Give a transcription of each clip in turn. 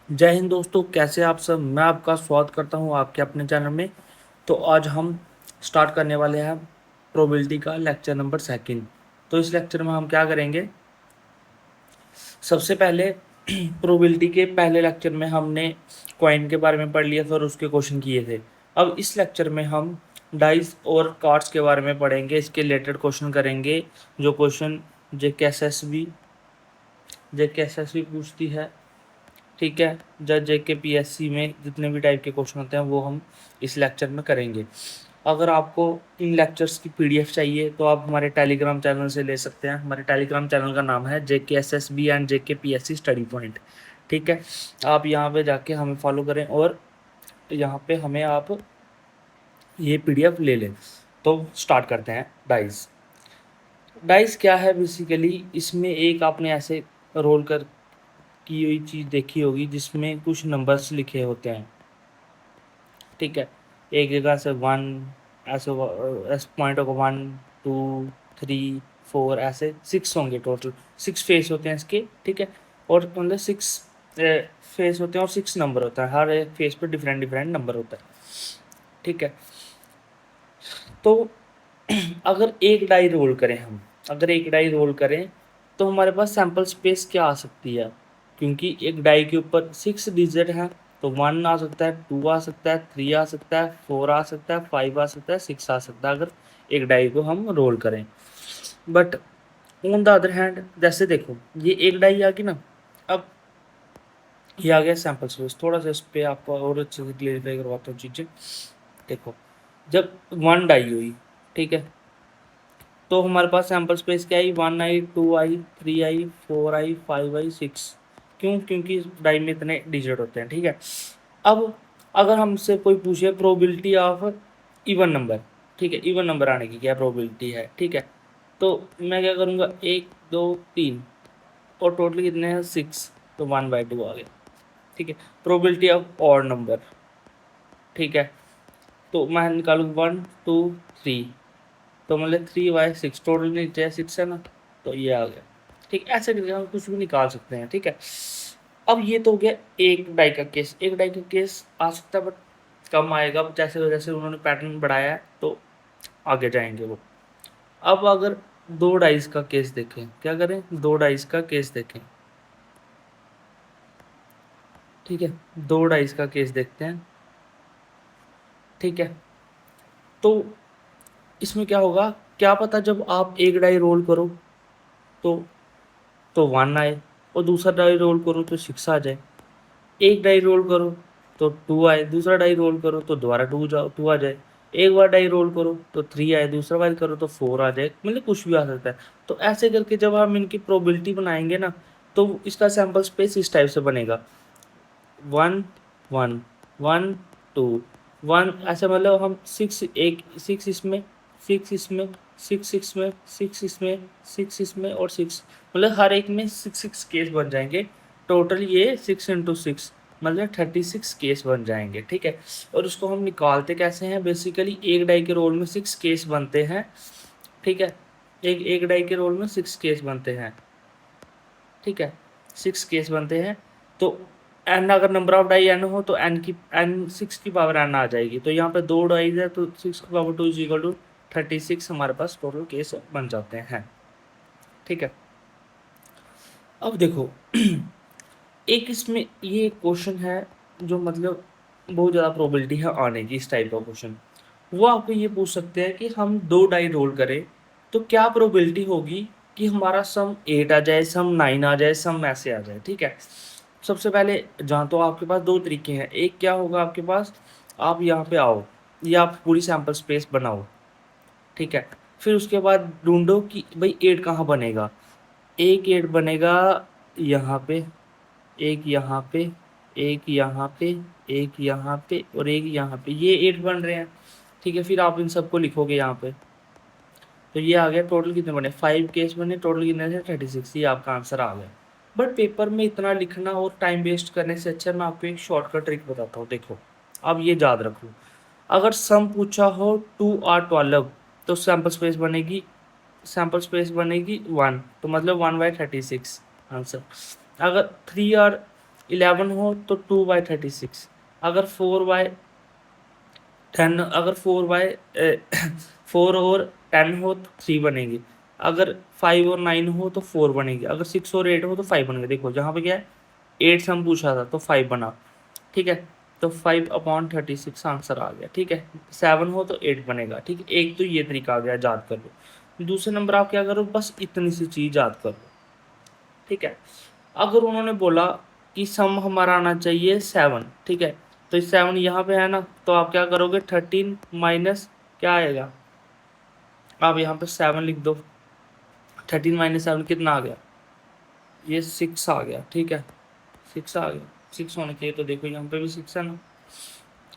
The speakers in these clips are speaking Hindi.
जय हिंद दोस्तों, कैसे आप सब। मैं आपका स्वागत करता हूं आपके अपने चैनल में। तो आज हम स्टार्ट करने वाले हैं प्रोबेबिलिटी का लेक्चर नंबर सेकंड। तो इस लेक्चर में हम क्या करेंगे, सबसे पहले प्रोबेबिलिटी के पहले लेक्चर में हमने कॉइन के बारे में पढ़ लिया था और उसके क्वेश्चन किए थे। अब इस लेक्चर में हम डाइस और कार्ड्स के बारे में पढ़ेंगे, इसके रिलेटेड क्वेश्चन करेंगे। जो क्वेश्चन जे के एस एस बी पूछती है, ठीक है। जज जेके पीएससी में जितने भी टाइप के क्वेश्चन होते हैं वो हम इस लेक्चर में करेंगे। अगर आपको इन लेक्चर्स की पीडीएफ चाहिए तो आप हमारे टेलीग्राम चैनल से ले सकते हैं। हमारे टेलीग्राम चैनल का नाम है JKSSB and JKPSC study point, ठीक है। आप यहाँ पे जाके हमें फॉलो करें और यहाँ पे हमें आप ये पीडीएफ ले लें। तो स्टार्ट करते हैं। डाइस डाइस क्या है बेसिकली, इसमें एक आपने ऐसे रोल कर की हुई चीज़ देखी होगी जिसमें कुछ नंबर्स लिखे होते हैं, ठीक है। एक जगह से वन, ऐसे पॉइंट होगा 1 2 3 4, ऐसे 6 होंगे। टोटल 6 फेस होते हैं इसके, ठीक है। और मतलब 6 फेस होते हैं और 6 नंबर होता है। हर एक फेस पे डिफरेंट डिफरेंट नंबर होता है, ठीक है। तो अगर एक डाई रोल करें हम, अगर एक डाई रोल करें तो हमारे पास सैंपल स्पेस क्या आ सकती है, क्योंकि एक डाई के ऊपर 6 डिजिट हैं। तो 1 आ सकता है, 2 आ सकता है, 3 आ सकता है, 4 आ सकता है, 5 आ सकता है, 6 आ सकता है, अगर एक डाई को हम रोल करें। But on the other hand, जैसे देखो ये एक डाई आ गई ना, अब ये आ गया सैंपल स्पेस। थोड़ा सा इस पर आपको और अच्छे से क्लियरिफाई करवाता हूँ चीज़ें। देखो, जब 1 डाई हुई, ठीक है, तो हमारे पास सैंपल स्पेस क्या आई, 1 आई, 2 आई, 3 आई, 4 आई, 5 आई, 6। क्यों? क्योंकि इस डाई में इतने डिजिट होते हैं, ठीक है। अब अगर हमसे कोई पूछे प्रोबेबिलिटी ऑफ इवन नंबर, ठीक है, इवन नंबर आने की क्या प्रोबेबिलिटी है, ठीक है। तो मैं क्या करूँगा, 1 2 3 और टोटल कितने हैं 6, तो 1/2 आ गया, ठीक है। प्रोबेबिलिटी ऑफ ऑड नंबर, ठीक है, तो मैं निकालूँ 1 2 3, तो मतलब 3/6, टोटल नीचे 6 है ना, तो ये आ गया, ठीक। ऐसे करके हम कुछ भी निकाल सकते हैं, ठीक है। अब ये तो हो गया एक डाई का केस। एक डाई का केस आ सकता है बट कम आएगा, जैसे जैसे उन्होंने पैटर्न बढ़ाया है तो आगे जाएंगे वो। अब अगर दो डाइस का केस देखें, क्या करें, दो डाइस का केस देखें, ठीक है। दो डाइस का केस देखते हैं, ठीक है। तो इसमें क्या होगा, क्या पता जब आप एक डाई रोल करो तो 1 आए, और दूसरा डाई रोल करो तो 6 आ जाए। एक डाई रोल करो तो 2 आए, दूसरा डाई रोल करो तो दोबारा 2 आ जाए। एक बार डाई रोल करो तो 3 आए, दूसरा बार करो तो 4 आ जाए, मतलब कुछ भी आ सकता है। तो ऐसे करके जब हम इनकी प्रोबेबिलिटी बनाएंगे ना, तो इसका सैंपल स्पेस इस टाइप से बनेगा, 1 1 1 2 1, ऐसे मतलब हम 6, एक 6 इसमें, 6 इसमें, 6 इसमें, 6 इसमें, 6 इसमें और 6, मतलब हर एक में 6 केस बन जाएंगे। टोटल ये 6 × 6 मतलब 36 केस बन जाएंगे, ठीक है। और उसको हम निकालते कैसे हैं, बेसिकली एक डाई के रोल में 6 केस बनते हैं, ठीक है। एक एक डाई के रोल में 6 केस बनते हैं, ठीक है, 6 केस बनते हैं। तो एन, अगर नंबर ऑफ डाई एन हो तो एन 6 की पावर एन आ जाएगी। तो यहाँ पे दो डाई है तो 6 की पावर 2 इज इक्वल टू 36 हमारे पास टोटल केस बन जाते हैं, ठीक है। अब देखो एक इसमें ये क्वेश्चन है जो मतलब बहुत ज़्यादा प्रोबेबिलिटी है आने की, इस टाइप का क्वेश्चन। वो आपको ये पूछ सकते हैं कि हम दो डाई रोल करें तो क्या प्रोबेबिलिटी होगी कि हमारा सम 8 आ जाए, सम 9 आ जाए, सम ऐसे आ जाए, ठीक है। सबसे पहले जहाँ तो आपके पास दो तरीके हैं। एक क्या होगा आपके पास, आप यहाँ पे आओ, या आप पूरी सैंपल स्पेस बनाओ, ठीक है। फिर उसके बाद ढूंढो कि भाई 8 कहाँ बनेगा। एक 8 बनेगा यहाँ पे, एक यहाँ पे, एक यहाँ पे, एक यहाँ पे और एक यहाँ पे, ये 8 बन रहे हैं, ठीक है। फिर आप इन सबको लिखोगे यहाँ पे, तो ये आ गया। टोटल कितने बने, 5 केस बने, टोटल कितने थे 36, ये आपका आंसर आ गया। बट पेपर में इतना लिखना और टाइम वेस्ट करने से अच्छा मैं आपको एक शॉर्टकट ट्रिक बताता हूँ। देखो, अब ये याद रखो, अगर सम पूछा हो 2 और 12 तो सैंपल स्पेस बनेगी 1, तो मतलब 1/36 आंसर। अगर 11 हो तो 2/36, अगर 4/10, अगर 4 बाय 4 और 10 हो तो 3 बनेगी, अगर 5 और 9 हो तो 4 बनेगी, अगर 6 और 8 हो तो 5 बनेगी। देखो जहाँ पे क्या है 8 से हम पूछा था तो 5 बना, ठीक है। तो 5/36 आंसर आ गया, ठीक है। 7 हो तो 8 बनेगा, ठीक है। एक तो ये तरीका आ गया, याद कर लो। दूसरे नंबर आप क्या करो, बस इतनी सी चीज याद कर लो, ठीक है। अगर उन्होंने बोला कि सम हमारा आना चाहिए 7, ठीक है, तो 7 यहाँ पे है ना, तो आप क्या करोगे 13 माइनस क्या आएगा, आप यहाँ पे 7 लिख दो। 13 - 7 कितना आ गया, ये 6 आ गया, ठीक है। 6 आ गया, 6 होने चाहिए, तो देखो यहाँ पे भी 6 है ना।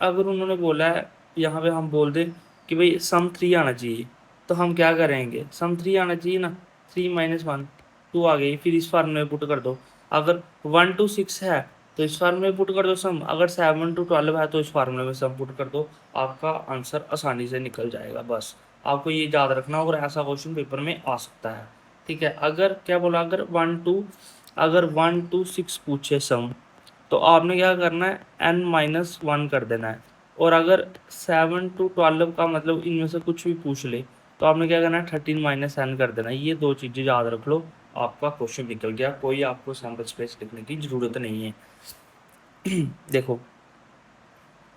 अगर उन्होंने बोला है यहाँ पे हम बोल दें कि भाई सम 3 आना चाहिए, तो हम क्या करेंगे, सम 3 आना चाहिए ना, 3 - 1 2 आ गई, फिर इस फार्मूले में पुट कर दो। अगर 1 to 6 है तो इस फार्मूले में पुट कर दो सम, अगर 7 to 12 है तो इस फार्मूले में सम पुट कर दो, आपका आंसर आसानी से निकल जाएगा। बस आपको ये याद रखना, और ऐसा क्वेश्चन पेपर में आ सकता है, ठीक है। अगर क्या बोला, अगर 1 to 6 पूछे सम, तो आपने क्या करना है n - 1 कर देना है। और अगर 7 to 12 का मतलब इनमें से कुछ भी पूछ ले, तो आपने क्या करना है 13 - n कर देना है। ये दो चीज़ें याद रख लो, आपका क्वेश्चन निकल गया, कोई आपको सैम्पल स्पेस लिखने की जरूरत नहीं है। देखो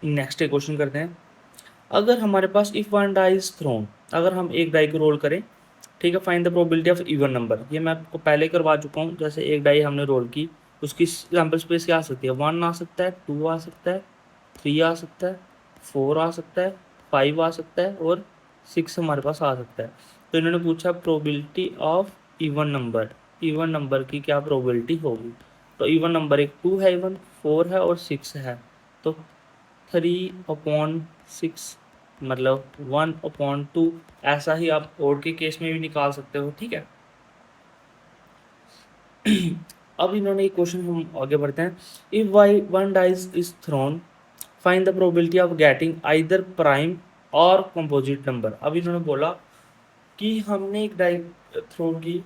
नेक्स्ट क्वेश्चन करते हैं। अगर हमारे पास if one die is thrown, अगर हम एक डाई को रोल करें, ठीक है, find the probability of even number. ये मैं आपको पहले करवा चुका हूँ। जैसे एक डाई हमने रोल की, उसकी सैम्पल स्पेस क्या आ सकती है, 1 आ सकता है, 2 आ सकता है, 3 आ सकता है, 4 आ सकता है, 5 आ सकता है, और 6 हमारे पास आ सकता है। तो इन्होंने पूछा probability of even number, even number की क्या प्रोबेबिलिटी होगी। तो इवन नंबर एक 2 है, इवन 4 है और 6 है, तो 3/6 मतलब 1/2। ऐसा ही आप ओड के केस में भी निकाल सकते हो, ठीक है। अब इन्होंने एक क्वेश्चन, हम आगे बढ़ते हैं। If y one dice is thrown, find the probability of getting either prime और कंपोजिट नंबर। अब इन्होंने बोला कि हमने एक डाई थ्रो की,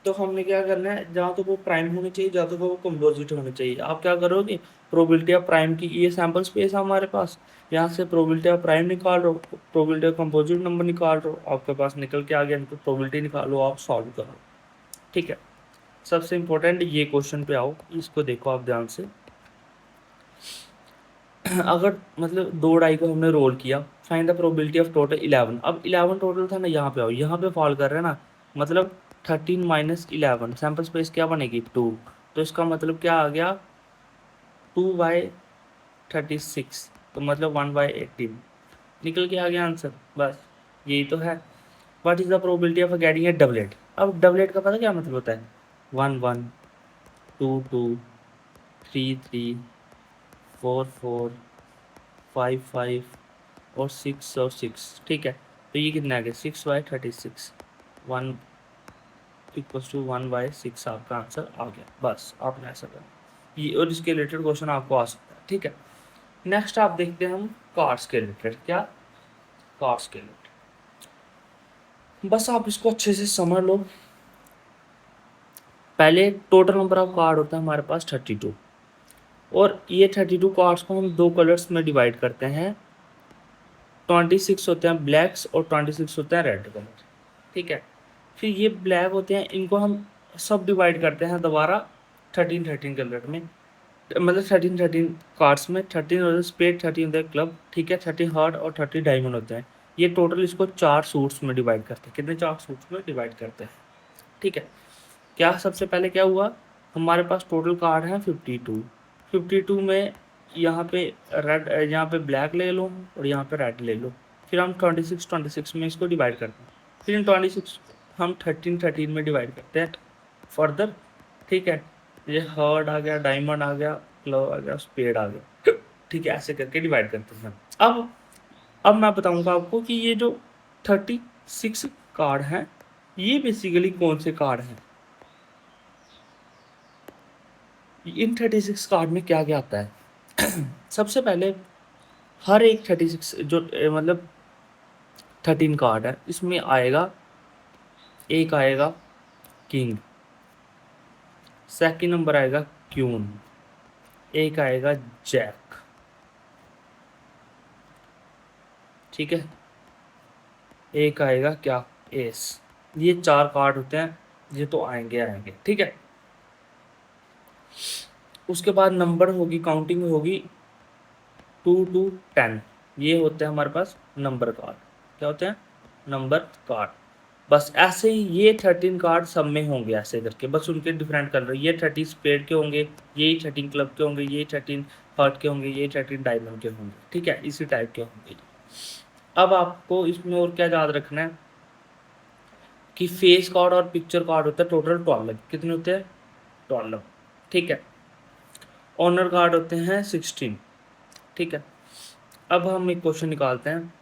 तो हमने क्या करना है, जहाँ तो वो प्राइम होनी चाहिए, जहाँ तो वो कंपोजिट होनी चाहिए। आप क्या करोगे, प्रोबेबिलिटी ऑफ प्राइम की, ये सैम्पल स्पेस है हमारे पास, यहाँ से प्रोबेबिलिटी ऑफ प्राइम निकाल लो, प्रोबेबिलिटी ऑफ कंपोजिट नंबर निकाल लो, आपके पास निकल के आ गया, इनको प्रोबेबिलिटी निकालो, आप सॉल्व करो, ठीक है। सबसे इंपॉर्टेंट ये क्वेश्चन पे आओ, इसको देखो आप ध्यान से। अगर मतलब दो डाई को हमने रोल किया, find the probability of total 11। अब 11 टोटल था ना, यहाँ पे आओ, यहाँ पे फॉल कर रहे हैं ना, मतलब 13 - 11 सैम्पल स्पेस क्या बनेगी 2, तो इसका मतलब क्या आ गया 2/36, तो मतलब 1/18 निकल के आ गया आंसर। बस यही तो है। What is the probability of getting a doublet. अब डबलेट का पता क्या मतलब होता है, 1 1 2 2 3 3 4 4 5 5 और 6, ठीक है। तो ये कितना आ गया 6/36, 1 = 1/6 आपका आंसर आ गया। बस आपने ऐसा करना ये, और इसके रिलेटेड क्वेश्चन आपको आ सकता है, ठीक है। नेक्स्ट आप देखते हैं हम कार्ड्स के रिलेटेड, क्या कार्ड्स के रिलेटेड, बस आप इसको अच्छे से समझ लो। पहले टोटल नंबर ऑफ कार्ड होता है हमारे पास 32, और ये 32 कार्ड्स को हम दो कलर्स में डिवाइड करते हैं। 26 होते हैं ब्लैक्स और 26 होते हैं रेड कलर, ठीक है। फिर ये ब्लैक होते हैं, इनको हम सब डिवाइड करते हैं दोबारा 13 कलर में, मतलब 13 कार्ड्स में। 13 होते हैं स्पेड, 13 होते हैं क्लब, ठीक है। 30 हार्ट और 30 डायमंड होते हैं। ये टोटल इसको 4 सूट्स में डिवाइड करते हैं। कितने 4 सूट्स में डिवाइड करते हैं, ठीक है। क्या सबसे पहले क्या हुआ, हमारे पास टोटल कार्ड है 52। 52 में यहाँ पे रेड, यहाँ पे ब्लैक ले लो और यहाँ पे रेड ले लो। फिर हम 26 में इसको डिवाइड करते हैं। फिर इन 26 हम 13 में डिवाइड करते हैं फर्दर, ठीक है। ये हर्ड आ गया, डायमंड आ गया, क्लव आ गया, स्पेड आ गया, ठीक है। ऐसे करके डिवाइड करते हैं। अब मैं बताऊंगा आपको कि ये जो 36 कार्ड हैं, ये बेसिकली कौन से कार्ड हैं। इन 36 कार्ड में क्या क्या आता है। सबसे पहले हर एक 36 जो मतलब 13 कार्ड है, इसमें आएगा, एक आएगा किंग, सेकंड नंबर आएगा क्यून, एक आएगा जैक, ठीक है, एक आएगा क्या, एस। ये 4 कार्ड होते हैं, ये तो आएंगे आएंगे, ठीक है। उसके बाद नंबर होगी, काउंटिंग होगी 2 to 10, ये होते हैं हमारे पास नंबर कार्ड। क्या होते हैं, नंबर कार्ड। बस ऐसे ही ये 13 कार्ड सब में होंगे ऐसे करके, बस उनके डिफरेंट कलर, ये 30 स्पेड के होंगे, ये 13 क्लब के होंगे, ये 13 हार्ट के होंगे, ये 13 डायमंड के होंगे, ठीक है, इसी टाइप के होंगे। अब आपको इसमें और क्या याद रखना है कि फेस कार्ड और पिक्चर कार्ड होता है टोटल 12, कितने होते हैं, 12, ठीक है। ऑनर कार्ड होते हैं 16, ठीक है। अब हम एक क्वेश्चन निकालते हैं,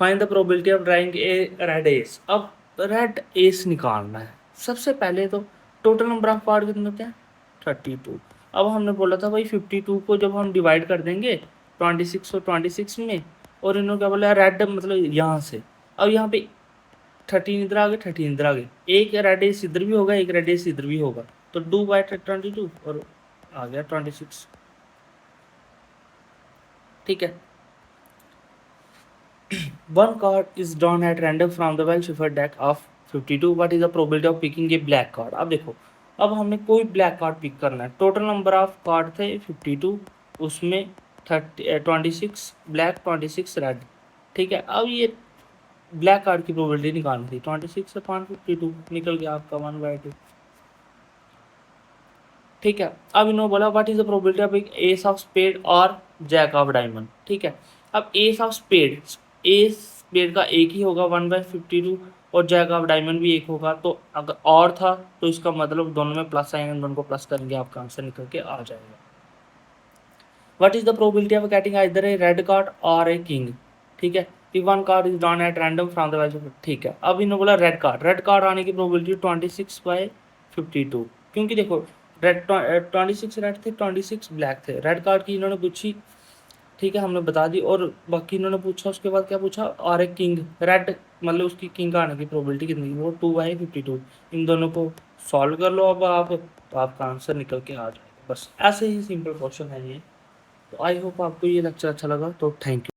find the probability of drawing A red S. अब रेड एस निकालना है, सबसे पहले तो टोटल नंबर ऑफ कार्ड कितने होते हैं, 32। अब हमने बोला था भाई 52 को जब हम डिवाइड कर देंगे 26 और 26 में, और इन्होंने क्या बोला, रेड मतलब यहाँ से, अब यहाँ पे 13 इधर आ गए, 13 इधर आ गए, एक रेड एस इधर भी होगा, एक रेड एस इधर भी होगा, तो 2/22 और आ गया 26, ठीक है। One card is drawn at random from the well shuffled deck of 52. What is the probability of picking a black card? अब देखो, अब हमें कोई ब्लैक कार्ड पिक करना है, टोटल नंबर ऑफ कार्ड थे 52, उसमें 26 ब्लैक, 26 रेड, ठीक है। अब ये ब्लैक कार्ड की प्रोबेबिलिटी निकालनी थी, 26 से 52 निकल गया आपका 1/2, ठीक है। अब इन्होंने बोला what is the probability of ace of spade और जैक ऑफ डायमंड, ठीक है। अब ace of spade, ace spade का एक ही होगा 1/52, और जैक ऑफ डायमंड भी एक होगा, तो अगर और था तो इसका मतलब दोनों में प्लस आएंगे, दोनों को प्लस करेंगे, आपका आंसर निकल के आ जाएगा। What is the probability of getting either A red card और ए किंग, ठीक है। if one card is drawn at random from the value, ठीक है। अब इन्होंने बोला रेड कार्ड, रेड कार्ड आने की प्रोबेबिलिटी 26/52, क्योंकि देखो रेड 26 रेड थे, 26 ब्लैक थे, रेड कार्ड की इन्होंने पूछी, ठीक है, हमने बता दी, और बाकी इन्होंने पूछा, उसके बाद क्या पूछा, और एक किंग रेड, मतलब उसकी किंग आने की प्रोबेबिलिटी कितनी, वो 2/52। इन दोनों को सॉल्व कर लो अब आप, तो आपका आंसर निकल के आ जाएगा। बस ऐसे ही सिंपल क्वेश्चन है ये। तो आई होप आपको ये लेक्चर अच्छा लगा, तो थैंक यू।